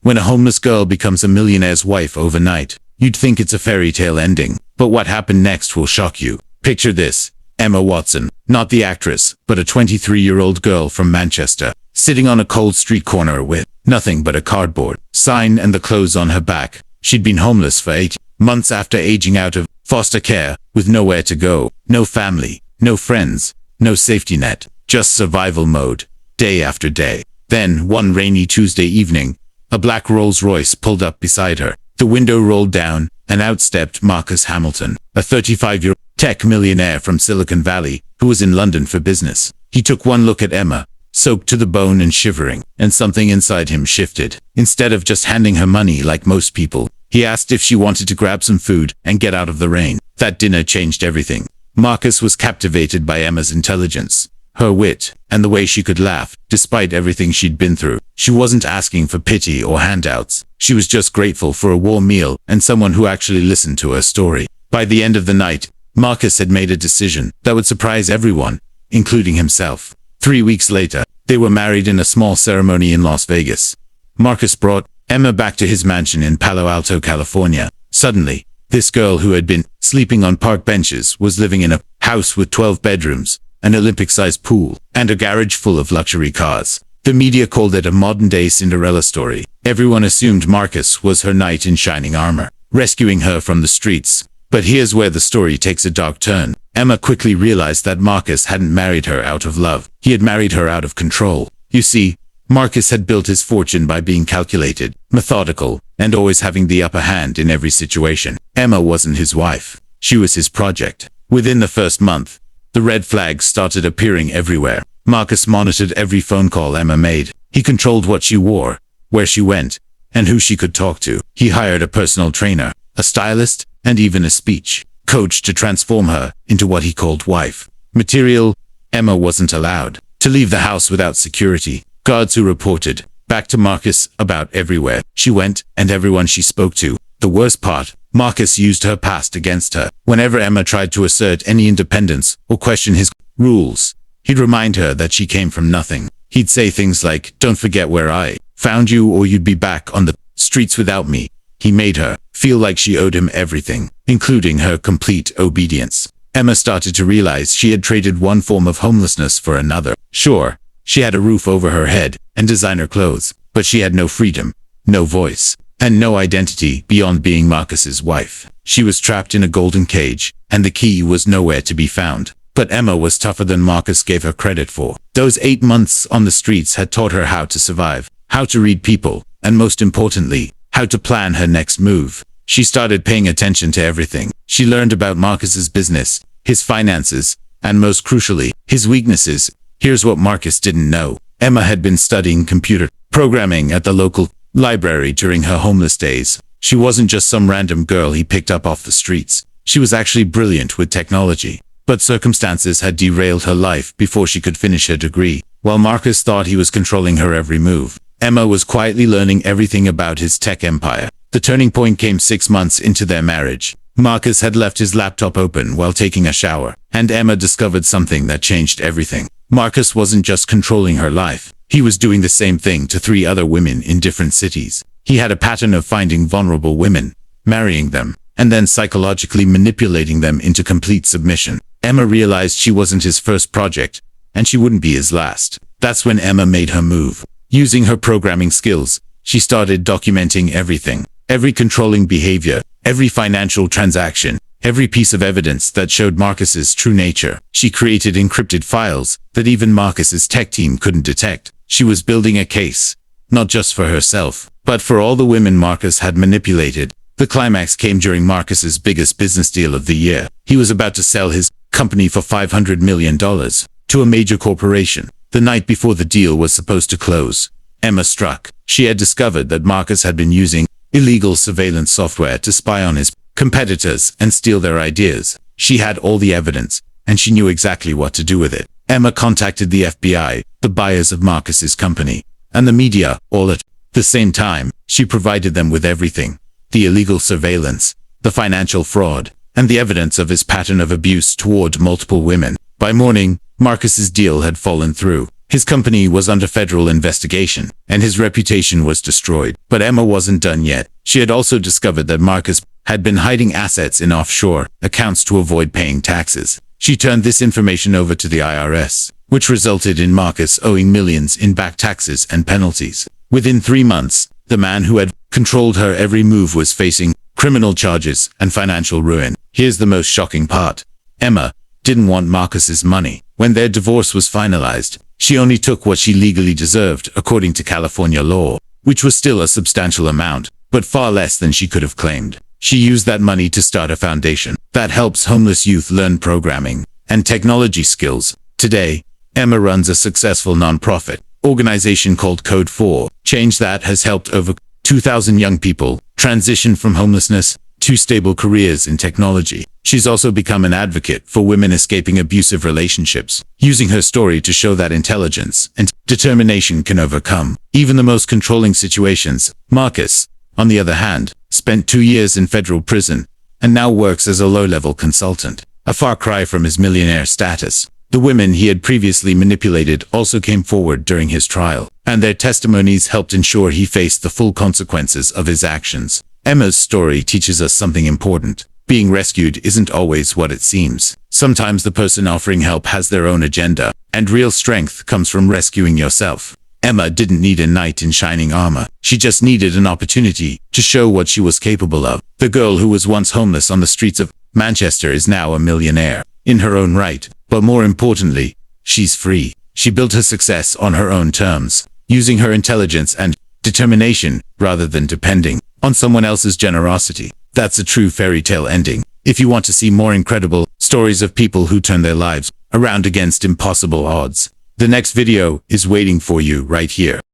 When a homeless girl becomes a millionaire's wife overnight, you'd think it's a fairy tale ending. But what happened next will shock you. Picture this. Emma Watson, not the actress, but a 23-year-old girl from Manchester, sitting on a cold street corner with nothing but a cardboard sign and the clothes on her back. She'd been homeless for 8 months after aging out of foster care, with nowhere to go, no family, no friends, no safety net, just survival mode, day after day. Then, one rainy Tuesday evening, a black Rolls-Royce pulled up beside her. The window rolled down, and out stepped Marcus Hamilton, a 35-year-old tech millionaire from Silicon Valley, who was in London for business. He took one look at Emma, soaked to the bone and shivering, and something inside him shifted. Instead of just handing her money like most people, he asked if she wanted to grab some food and get out of the rain. That dinner changed everything. Marcus was captivated by Emma's intelligence, her wit, and the way she could laugh, despite everything she'd been through. She wasn't asking for pity or handouts. She was just grateful for a warm meal and someone who actually listened to her story. By the end of the night, Marcus had made a decision that would surprise everyone, including himself. 3 weeks later, they were married in a small ceremony in Las Vegas. Marcus brought Emma back to his mansion in Palo Alto, California. Suddenly, this girl who had been sleeping on park benches was living in a house with 12 bedrooms, an Olympic-sized pool, and a garage full of luxury cars. The media called it a modern-day Cinderella story. Everyone assumed Marcus was her knight in shining armor, rescuing her from the streets. But here's where the story takes a dark turn. Emma quickly realized that Marcus hadn't married her out of love. He had married her out of control. You see, Marcus had built his fortune by being calculated, methodical, and always having the upper hand in every situation. Emma wasn't his wife. She was his project. Within the first month, the red flags started appearing everywhere. Marcus monitored every phone call Emma made. He controlled what she wore, where she went, and who she could talk to. He hired a personal trainer, a stylist, and even a speech coach to transform her into what he called wife material. Emma wasn't allowed to leave the house without security. Guards who reported back to Marcus about everywhere she went and everyone she spoke to. The worst part, Marcus used her past against her. Whenever Emma tried to assert any independence or question his rules, he'd remind her that she came from nothing. He'd say things like, "Don't forget where I found you or you'd be back on the streets without me." He made her feel like she owed him everything, including her complete obedience. Emma started to realize she had traded one form of homelessness for another. Sure, she had a roof over her head and designer clothes, but she had no freedom, no voice, and no identity beyond being Marcus's wife. She was trapped in a golden cage, and the key was nowhere to be found. But Emma was tougher than Marcus gave her credit for. Those 8 months on the streets had taught her how to survive, how to read people, and most importantly, how to plan her next move. She started paying attention to everything. She learned about Marcus's business, his finances, and most crucially, his weaknesses. Here's what Marcus didn't know. Emma had been studying computer programming at the local library during her homeless days. She wasn't just some random girl he picked up off the streets. She was actually brilliant with technology. But circumstances had derailed her life before she could finish her degree. While Marcus thought he was controlling her every move, Emma was quietly learning everything about his tech empire. The turning point came 6 months into their marriage. Marcus had left his laptop open while taking a shower, and Emma discovered something that changed everything. Marcus wasn't just controlling her life. He was doing the same thing to 3 other women in different cities. He had a pattern of finding vulnerable women, marrying them, and then psychologically manipulating them into complete submission. Emma realized she wasn't his first project, and she wouldn't be his last. That's when Emma made her move. Using her programming skills, she started documenting everything, every controlling behavior, every financial transaction, every piece of evidence that showed Marcus's true nature. She created encrypted files that even Marcus's tech team couldn't detect. She was building a case, not just for herself, but for all the women Marcus had manipulated. The climax came during Marcus's biggest business deal of the year. He was about to sell his company for $500 million to a major corporation. The night before the deal was supposed to close, Emma struck. She had discovered that Marcus had been using illegal surveillance software to spy on his competitors and steal their ideas. She had all the evidence, and she knew exactly what to do with it. Emma contacted the FBI, the buyers of Marcus's company, and the media, all at the same time. She provided them with everything: the illegal surveillance, the financial fraud, and the evidence of his pattern of abuse toward multiple women. By morning, Marcus's deal had fallen through. His company was under federal investigation, and his reputation was destroyed. But Emma wasn't done yet. She had also discovered that Marcus had been hiding assets in offshore accounts to avoid paying taxes. She turned this information over to the IRS, which resulted in Marcus owing millions in back taxes and penalties. Within 3 months, the man who had controlled her every move was facing criminal charges and financial ruin. Here's the most shocking part. Emma didn't want Marcus's money. When their divorce was finalized, she only took what she legally deserved according to California law, which was still a substantial amount, but far less than she could have claimed. She used that money to start a foundation that helps homeless youth learn programming and technology skills. Today, Emma runs a successful nonprofit organization called Code 4 Change that has helped over 2,000 young people transition from homelessness to stable careers in technology. She's also become an advocate for women escaping abusive relationships, using her story to show that intelligence and determination can overcome even the most controlling situations. Marcus, on the other hand, spent 2 years in federal prison and now works as a low-level consultant, a far cry from his millionaire status. The women he had previously manipulated also came forward during his trial, and their testimonies helped ensure he faced the full consequences of his actions. Emma's story teaches us something important. Being rescued isn't always what it seems. Sometimes the person offering help has their own agenda, and real strength comes from rescuing yourself. Emma didn't need a knight in shining armor. She just needed an opportunity to show what she was capable of. The girl who was once homeless on the streets of Manchester is now a millionaire in her own right. But more importantly, she's free. She built her success on her own terms, using her intelligence and determination rather than depending on someone else's generosity. That's a true fairy tale ending. If you want to see more incredible stories of people who turn their lives around against impossible odds, the next video is waiting for you right here.